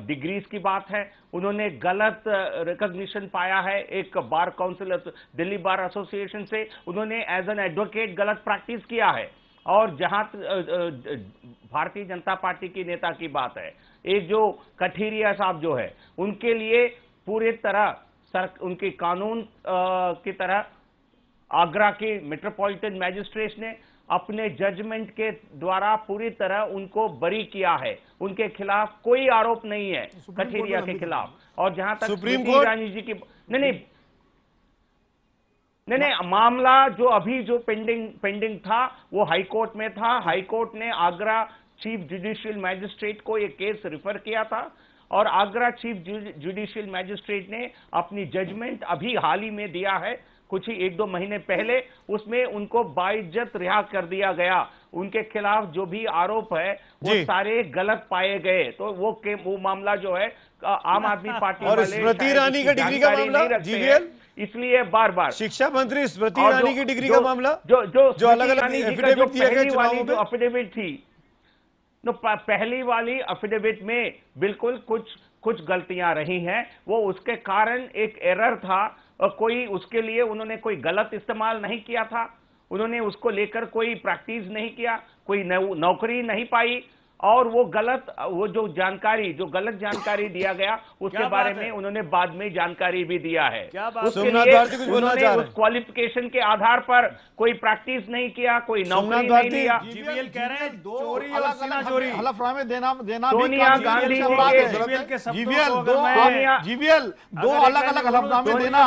डिग्रीज की बात है, उन्होंने गलत रिकॉग्निशन पाया है एक bar council Delhi bar association से, उन्होंने एज एन एडवोकेट गलत प्रैक्टिस किया है। और जहां भारतीय जनता पार्टी की नेता की बात है, एक जो कठेरिया साहब जो है, उनके लिए पूरी तरह उनके कानून की तरह आगरा के मेट्रोपॉलिटन मैजिस्ट्रेट ने अपने जजमेंट के द्वारा पूरी तरह उनको बरी किया है, उनके खिलाफ कोई आरोप नहीं है कठेरिया के खिलाफ। और जहां तक सुप्रीम कोर्ट रानी जी की नहीं मामला जो अभी जो पेंडिंग था वो हाई कोर्ट में था। हाई कोर्ट ने आगरा चीफ जुडिशियल मैजिस्ट्रेट को ये केस रिफर किया था और आगरा चीफ जुडिशियल मैजिस्ट्रेट ने अपनी जजमेंट अभी हाल ही में दिया है, कुछ ही 1-2 महीने पहले। उसमें उनको बाइज्जत रिहा कर दिया गया। उनके खिलाफ जो भी आरोप है वो सारे गलत पाए गए। तो वो मामला जो है आम आदमी पार्टी और स्मृति ईरानी का डिग्री का मामला जीवीएल, इसलिए बार बार शिक्षा मंत्री स्मृति ईरानी की डिग्री का मामला जो अलग-अलग एफिडेविट दिए गए चुनावों में, एफिडेविट थी, पहली वाली एफिडेविट में बिल्कुल कुछ कुछ गलतियां रही हैं, वो उसके कारण एक एरर था, और कोई उसके लिए उन्होंने कोई गलत इस्तेमाल नहीं किया था, उन्होंने उसको लेकर कोई प्रैक्टिस नहीं किया, कोई नौकरी नहीं पाई, और वो जो गलत जानकारी दिया गया उसके बारे में उन्होंने बाद में जानकारी भी दिया है। उसके लिए उन्होंने उस क्वालिफिकेशन के आधार पर कोई प्रैक्टिस नहीं किया, कोई नौकरी नहीं लिया। जीवीएल कह रहे हैं चोरी और सीना चोरी, हलफनामे देना सोनिया गांधी जीवीएल दो अलग अलग हलफनामे देना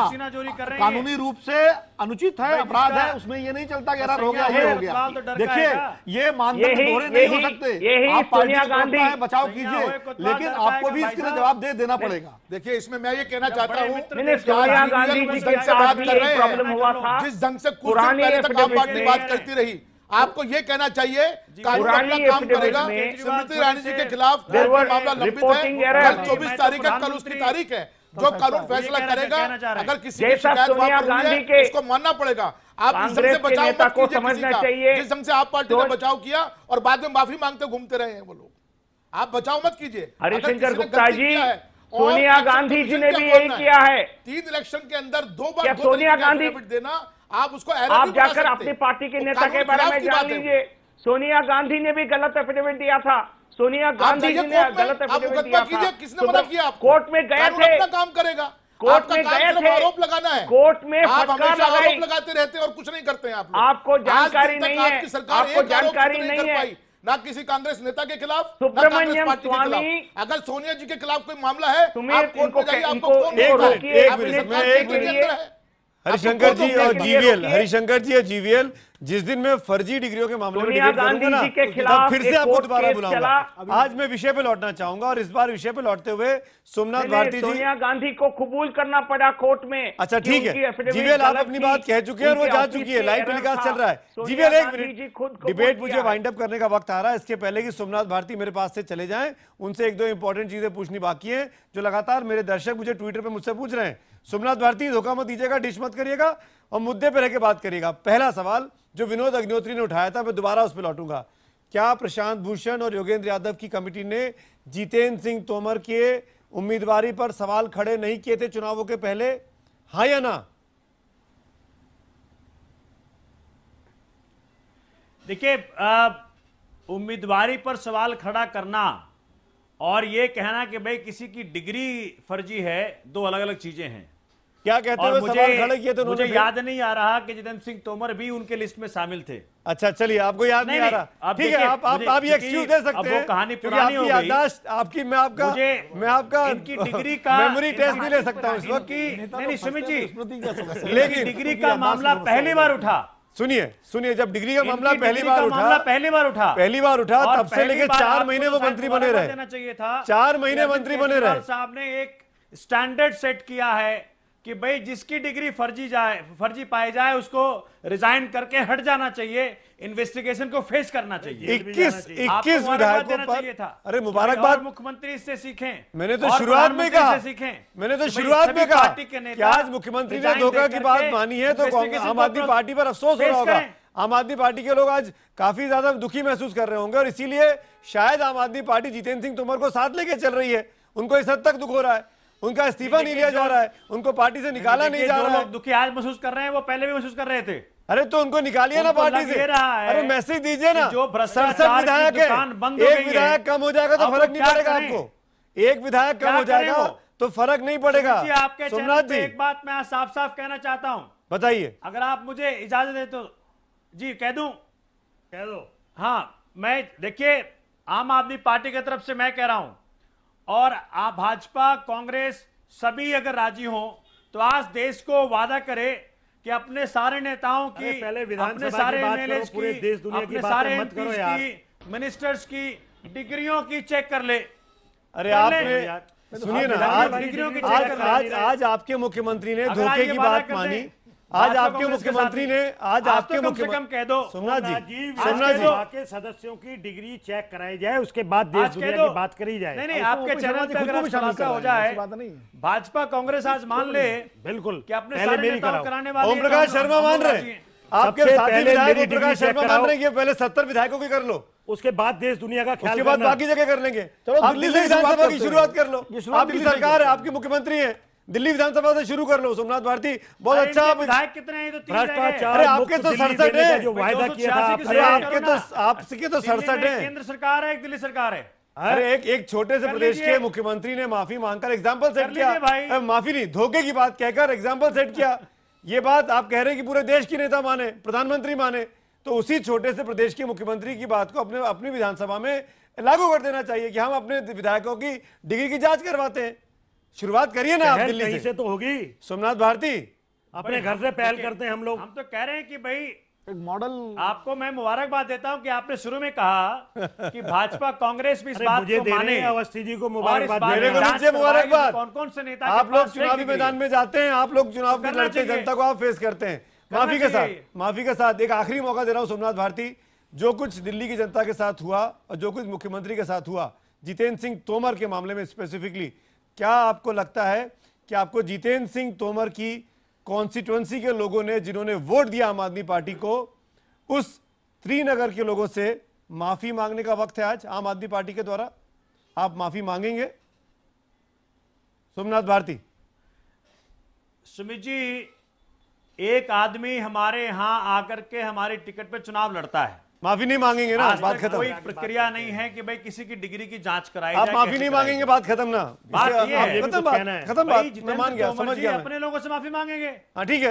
कानूनी रूप से अनुचित है, अपराध है, उसमें ये नहीं चलता कि एरर हो गया, ये हो गया। देखिए ये मानदंड दोहरे नहीं हो सकते। आप सोनिया गांधी बचाव कीजिए, लेकिन आपको भी इसके लिए जवाब देना पड़ेगा। देखिए इसमें मैं ये कहना चाहता हूँ, सोनिया गांधी जी के साथ भी यही प्रॉब्लम हुआ था, जिस ढंग से कुछ दिन पहले तक आम पार्टी बात करती रही, आपको ये कहना चाहिए कानून अपना काम करेगा। स्मृति ईरानी जी के खिलाफ मामला लंबित है, कल 24 तारीख है, कल उसकी तारीख है, जो कानून फैसला करेगा। अगर किसी की शिकायत वहां पर हुई है, उसको मानना पड़ेगा। आप इस ढंग से बचाव मत कीजिए किसी का, जिस ढंग से आप पार्टी ने बचाव किया और बाद में माफी मांगते घूमते रहे हैं वो लोग। आप बचाव मत कीजिए। हरिशंकर गुप्ता जी, सोनिया गांधी जी ने भी यही किया है। 3 इलेक्शन के अंदर 2 बार सोनिया गांधी देना, आप उसको आप जाकर अपनी पार्टी के नेता के बारे में जान लीजिए। सोनिया गांधी ने भी गलत एफिडेविट दिया था, सोनिया गांधी जी ने गलत एफिडेविट दिया था। किसने मना किया? कोर्ट में गए थे, अपना काम करेगा, कोर्ट में गए थे, आरोप लगाना है, कोर्ट में फटकार लगाई, आरोप लगाते रहते हैं और कुछ नहीं करते हैं आप लोग। आपको जानकारी नहीं है, आपकी सरकार आपको जानकारी नहीं है, ना किसी कांग्रेस नेता के खिलाफ, सुब्रमण्यम स्वामी। अगर सोनिया जी के खिलाफ कोई मामला है, आप कोर्ट में जाइए, आपको हरिशंकर जी और जीवीएल, हरिशंकर जी और जीवीएल, जिस दिन मैं फर्जी डिग्रियों के मामले में डिबेट करूंगा ना, तब फिर से आपको दोबारा बुलाऊंगा। आज मैं विषय पे लौटना चाहूंगा, और इस बार विषय पे लौटते हुए सोमनाथ भारती जी, सोनिया गांधी को कबूल करना पड़ा कोर्ट में। अच्छा ठीक है जीवीएल, आप अपनी बात कह चुके हैं और वो जा चुकी है, लाइव टेलीकास्ट चल रहा है। जीवीएल एक मिनट, डिबेट मुझे वाइंड अप करने का वक्त आ रहा है। इसके पहले कि सोमनाथ भारती मेरे पास से चले जाएं, उनसे 1-2 इंपॉर्टेंट चीजें पूछनी बाकी है, जो लगातार मेरे दर्शक मुझे ट्विटर पे मुझसे पूछ रहे हैं। सोमनाथ भारती, धोखा मत दीजिएगा, डिश मत करिएगा और मुद्दे पे रह के बात करिएगा। पहला सवाल जो विनोद अग्निहोत्री ने उठाया था, मैं दोबारा उस पर लौटूंगा। क्या प्रशांत भूषण और योगेंद्र यादव की कमेटी ने जितेंद्र सिंह तोमर के उम्मीदवारी पर सवाल खड़े नहीं किए थे चुनावों के पहले, हाँ या ना? देखिए, उम्मीदवारी पर सवाल खड़ा करना और ये कहना कि भाई किसी की डिग्री फर्जी है, 2 अलग अलग चीजें हैं। क्या कहते हुए सवाल खड़े किए थे? मुझे याद नहीं आ रहा कि जितेंद्र सिंह तोमर भी उनके लिस्ट में शामिल थे। अच्छा चलिए, आपको याद नहीं आ रहा, ठीक है, आप ये एक्सक्यूज दे सकते हैं, कहानी पुरानी हो गई। आपकी मैं आपका इनकी डिग्री का मेमोरी टेस्ट नहीं ले सकता हूं इस वक्त। नहीं सुमित जी, लेकिन डिग्री का मामला पहली बार उठा। सुनिए, जब डिग्री का मामला पहली बार उठा तब से लेके 4 महीने वो मंत्री बने रहे। देना चाहिए था, 4 महीने मंत्री बने रहे। साहब ने एक स्टैंडर्ड सेट किया है कि भाई जिसकी डिग्री फर्जी पाई जाए उसको रिजाइन करके हट जाना चाहिए, इन्वेस्टिगेशन को फेस करना चाहिए। 21 विधायकों पर, अरे मुबारकबाद, मुख्यमंत्री इससे सीखें। मैंने तो शुरुआत में कहा कि आज मुख्यमंत्री ने धोखा की बात मानी है तो आम आदमी पार्टी पर अफसोस हो रहा होगा। आम आदमी पार्टी के लोग आज काफी ज्यादा दुखी महसूस कर रहे होंगे, और इसीलिए शायद आम आदमी पार्टी जितेंद्र सिंह तोमर को साथ लेके चल रही है। उनको इस हद तक दुख हो रहा है, उनका इस्तीफा नहीं लिया जा रहा है, उनको पार्टी से निकाला नहीं जा रहा है। दुखी आज महसूस कर रहे हैं, वो पहले भी महसूस कर रहे थे। अरे तो उनको निकालिए ना पार्टी से, अरे मैसेज दीजिए ना। जो 67 विधायक है, एक विधायक कम हो जाएगा तो फर्क नहीं पड़ेगा आपको, एक विधायक कम हो जाएगा तो फर्क नहीं पड़ेगा। आपके सोमनाथ जी, एक बात मैं साफ साफ कहना चाहता हूं, बताइए, अगर आप मुझे इजाजत दे तो जी कह दूं। कह दो। हाँ, मैं देखिए आम आदमी पार्टी की तरफ से मैं कह रहा हूं, और आप भाजपा कांग्रेस सभी अगर राजी हो तो आज देश को वादा करे कि अपने सारे नेताओं की, अपने सारे एमएलएस की, अपने सारे एमपीज की, मिनिस्टर्स की डिग्रियों की चेक कर ले। अरे आपने सुनिए ना, आज आपके मुख्यमंत्री ने धोखे की बात मानी, आज आपके मुख्यमंत्री ने, आज आपके मुख्यमंत्री कह दो सोमनाथ जी के सदस्यों की डिग्री चेक कराई जाए, उसके बाद देश दुनिया की बात करी जाए। नहीं, आपके चैनल पे अगर खुलासा हो जाए, भाजपा कांग्रेस आज मान ले बिल्कुल कि अपने सारे नेताओं कराने वाले ओम प्रकाश शर्मा मान रहे, आपके सबसे साथी पहले विधायक मेरी ओम प्रकाश डिग्री शर्मा चेक मान कराओ। रहे हैं कि पहले 70 विधायकों की कर लो, उसके बाद देश दुनिया का ख्याल उसके बाद करना। बाकी जगह कर लेंगे। चलो, आप दिल्ली दिल्ली से शुरुआत विधानसभा की करते हैं। शुरुआत कर लो, ये शुरुआत आपकी दिल्ली से सरकार है, करते हैं। आपकी मुख्यमंत्री है, दिल्ली विधानसभा से शुरू कर लो। सोमनाथ भारती बहुत अरे अच्छा इनके आप विधायक कितने हैं? तो 3 भ्रष्टाचार अरे आपके मुक्त तो दिल्ली 67 देने का हैं। जो वायदा किया था 286 अरे आपने, आपके तो आपके तो 67 है। केंद्र सरकार है, एक दिल्ली सरकार है। अरे एक छोटे से कर प्रदेश लीजिए। के मुख्यमंत्री ने माफी मांगकर एग्जाम्पल सेट कर किया। लीजिए भाई। माफी नहीं, धोखे की बात कहकर एग्जाम्पल सेट किया। ये बात आप कह रहे हैं कि पूरे देश की नेता माने, प्रधानमंत्री माने, तो उसी छोटे से प्रदेश के मुख्यमंत्री की बात को अपनी विधानसभा में लागू कर देना चाहिए कि हम अपने विधायकों की डिग्री की जांच करवाते हैं। शुरुआत करिए ना आप दिल्ली कहीं से तो होगी। सोमनाथ भारती अपने घर से पहल करते हैं हम लोग। हम तो कह रहे हैं कि भाई एक मॉडल आपको मैं मुबारकबाद देता हूं कि आपने शुरू में कहा कि भाजपा कांग्रेस भी इस अरे बात मुझे को देने माने। अवस्थी जी को और इस मुबारकबाद बात देने मेरे को की नहीं जांच चाहिए करवाएं कि मुबारकबाद। कौन-कौन से नेता आप के लोग पास चुनावी फेक मैदान डिग्री में जाते हैं, आप लोग चुनाव भी करना लड़ते हैं, चाहिए। जनता को आप फेस करते हैं। करना माफी के साथ, चाहिए। माफी के साथ एक आखिरी मौका दे रहा हूं सोमनाथ भारती, जो कुछ दिल्ली की जनता के साथ हुआ और जो कुछ मुख्यमंत्री के साथ हुआ, जितेंद्र सिंह तोमर के मामले में स्पेसिफिकली, क्या आपको लगता है कि आपको जितेंद्र सिंह तोमर की कॉन्स्टिट्युएंसी के लोगों ने, जिन्होंने वोट दिया आम आदमी पार्टी को, उस श्रीनगर के लोगों से माफी मांगने का वक्त है आज आम आदमी पार्टी के द्वारा? आप माफी मांगेंगे सोमनाथ भारती? सुमित जी, एक आदमी हमारे यहां आकर के हमारे टिकट पे चुनाव लड़ता है, माफी नहीं मांगेंगे ना, आज बात तक खत्म। कोई प्रक्रिया नहीं है कि भाई किसी की डिग्री की जांच कराई आप जाए, माफी कैसे नहीं कराई मांगेंगे, जाए। बात खत्म ना। बात इससे ये आप- है, खत्म कुछ बात, कहना है। खत्म भाई बात, मैं जितेंद्र मान गया, तोमर समझ जी गया मैं। अपने लोगों से माफी मांगेंगे। हाँ ठीक है,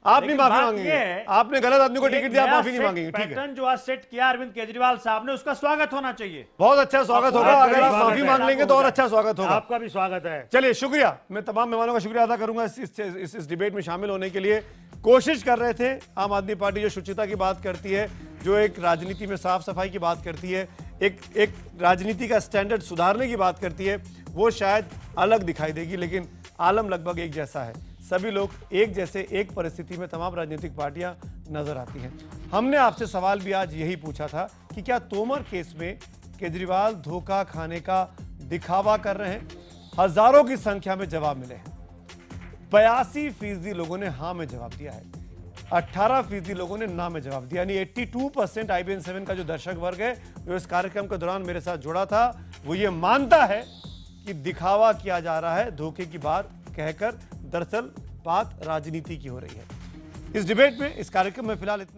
आप नहीं लेकिन माफी बात मांगेंगे, ये है, आपने गलत आदमी को एक टिकट दिया, आप नया माफी नहीं सेट मांगेंगे, ठीक है। पैटर्न जो आज सेट किया अरविंद केजरीवाल साहब ने, उसका स्वागत होना चाहिए। बहुत अच्छा स्वागत होगा, आपका अगर भी आप स्वागत माफी है। मांग लेंगे तो और अच्छा स्वागत होगा। आपका भी स्वागत है। चलिए शुक्रिया, मैं तमाम मेहमानों का शुक्रिया अदा करूंगा इस डिबेट में शामिल होने के लिए। कोशिश कर रहे थे आम आदमी पार्टी जो शुचिता की बात करती है, जो एक राजनीति में साफ सफाई की बात करती है, एक राजनीति का स्टैंडर्ड सुधारने की बात करती है, वो शायद अलग दिखाई देगी, लेकिन आलम लगभग एक जैसा है। सभी लोग एक जैसे, एक परिस्थिति में तमाम राजनीतिक पार्टियां नजर आती हैं। हमने आपसे सवाल भी आज यही पूछा था कि क्या तोमर केस में केजरीवाल धोखा खाने का दिखावा कर रहे हैं? हजारों की संख्या में जवाब मिले हैं। 82% लोगों ने हाँ में जवाब दिया है, 18% लोगों ने ना में जवाब दिया, यानी 82% IBN 7 का जो दर्शक वर्ग है जो इस कार्यक्रम के दौरान मेरे साथ जुड़ा था, वो ये मानता है कि दिखावा किया जा रहा है, धोखे की बात कहकर। दरअसल बात राजनीति की हो रही है। इस डिबेट में, इस कार्यक्रम में फिलहाल इतना ही।